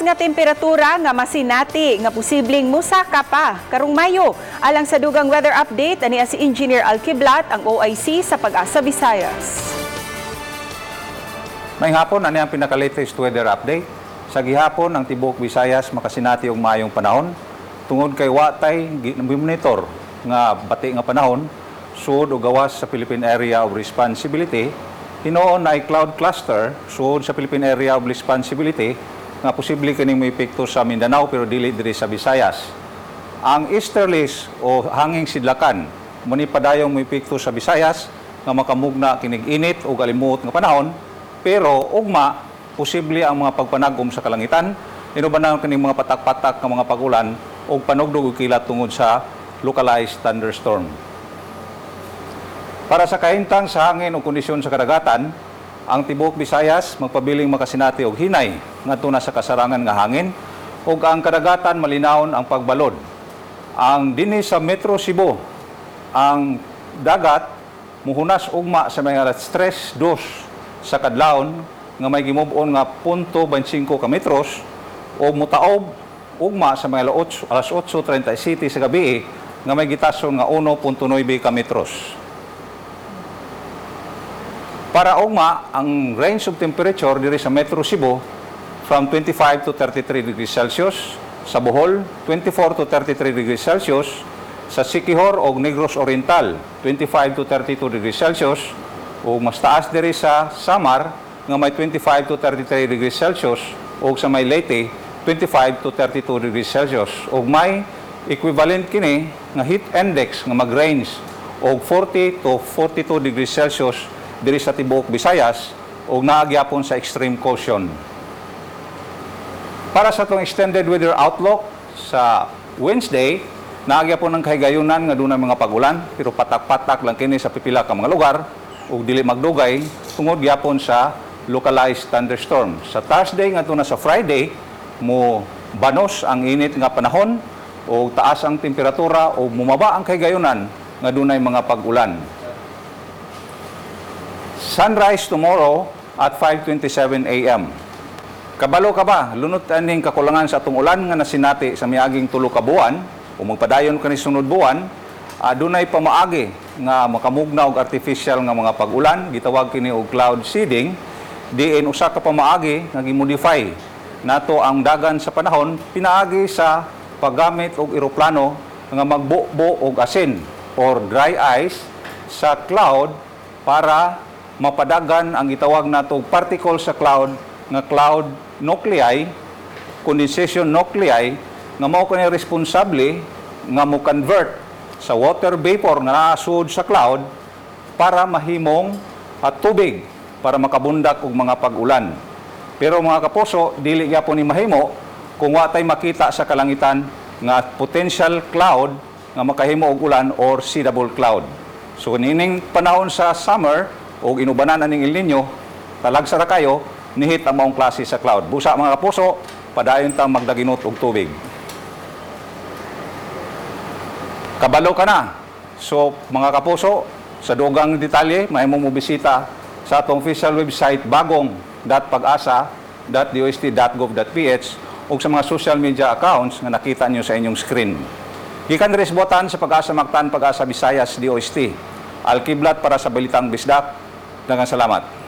nga temperatura nga masinati nga posibleng musaka pa karong Mayo. Alang sa dugang weather update, ani si Engineer Alkiblat ang OIC sa Pag-asa Visayas. May hapon, ano ang pinaka-latest weather update? Sa gihapon, ang tibuok Visayas makasinati og maayong panahon. Tungod kay watay monitor nga bati nga panahon, suod o gawas sa Philippine Area of Responsibility, hinoon na ay cloud cluster suod sa Philippine Area of Responsibility nga posible kaning may epekto sa Mindanao pero dili diri sa Visayas. Ang easterlies o hanging sidlakan muni padayong may epekto sa Visayas nga makamugna kinig init o kalimuot nga panahon, pero ugma posible ang mga pagpanagom sa kalangitan, inubanan kining mga patak-patak nga mga pagulan o panugdog o kilat tungod sa localized thunderstorm. Para sa kahintang sa hangin o kondisyon sa kadagatan, ang tibuok Visayas magpabiling makasinati og hinay ngadto na sa kasarangan nga hangin ug ang kadagatan malinawon ang pagbalod. Ang dinhi sa Metro Cebu, ang dagat muhunas ugma sa mga alas 3:02 sa kadlawon nga may gimub-on nga 0.25 ka metros o mutaob ugma sa mga alas 8:37 sa gabi nga may gitason nga 1.9 ka metros. Para ugma, ang range of temperature diri sa Metro Cebu from 25 to 33 degrees Celsius, sa Bohol 24 to 33 degrees Celsius, sa Siquijor o Negros Oriental 25 to 32 degrees Celsius, o mas taas diri sa Samar nga may 25 to 33 degrees Celsius, o sa may Leyte 25 to 32 degrees Celsius, o may equivalent kini nga heat index nga mag-range og 40 to 42 degrees Celsius diri sa tibuok Visayas o naagyapon sa extreme caution. Para sa itong extended weather outlook sa Wednesday, naagyapon ng kahigayunan nga dunay mga pagulan pero patak-patak lang kini sa pipila ka mga lugar ug dili magdugay tungod gyapon sa localized thunderstorm. Sa Thursday ngadto na sa Friday, mo banos ang init nga panahon o taas ang temperatura o mumaba ang kahigayunan nga dunay mga pag-ulan. Sunrise tomorrow at 5:27 a.m. Kabalo ka ba? Lunod aning kakulangan sa atong ulan nga nasinati sa miaging tulo ka buwan o magpadayon kani sunod buwan, dunay pamaagi nga makamugna og artificial nga mga pag-ulan, gitawag kini og cloud seeding, diin usa ka pamaagi nga gi-modify nato ang dagan sa panahon pinaagi sa paggamit og eroplano nga magbubo og asin or dry ice sa cloud para mapadagan ang gitawag nato particle sa cloud nga cloud nuclei, condensation nuclei nga mao kani responsable nga mo convert sa water vapor nga nasud sa cloud para mahimong tubig para makabundak og mga pag-ulan. Pero mga kapuso, dili gyapon ni mahimo kung wa tay makita sa kalangitan nga potential cloud nga makahimo og ulan or seedable cloud. So nining panahon sa summer o inubanan aning El Nino, talagsa ra kayo, nihit ang maong klase sa cloud. Busa mga kapuso, padayon tang magdaginot og tubig. Kabalo ka na. So mga kapuso, sa dugang detalye, mahimong mo bisita sa atong official website bagong.pag-asa.dost.gov.ph o sa mga social media accounts nga nakita niyo sa inyong screen. Gikan diri sa botan sa Pag-asa Mactan, Pag-asa Visayas, DOST. Alkiblat para sa Balitang Bisdak. Daghang salamat.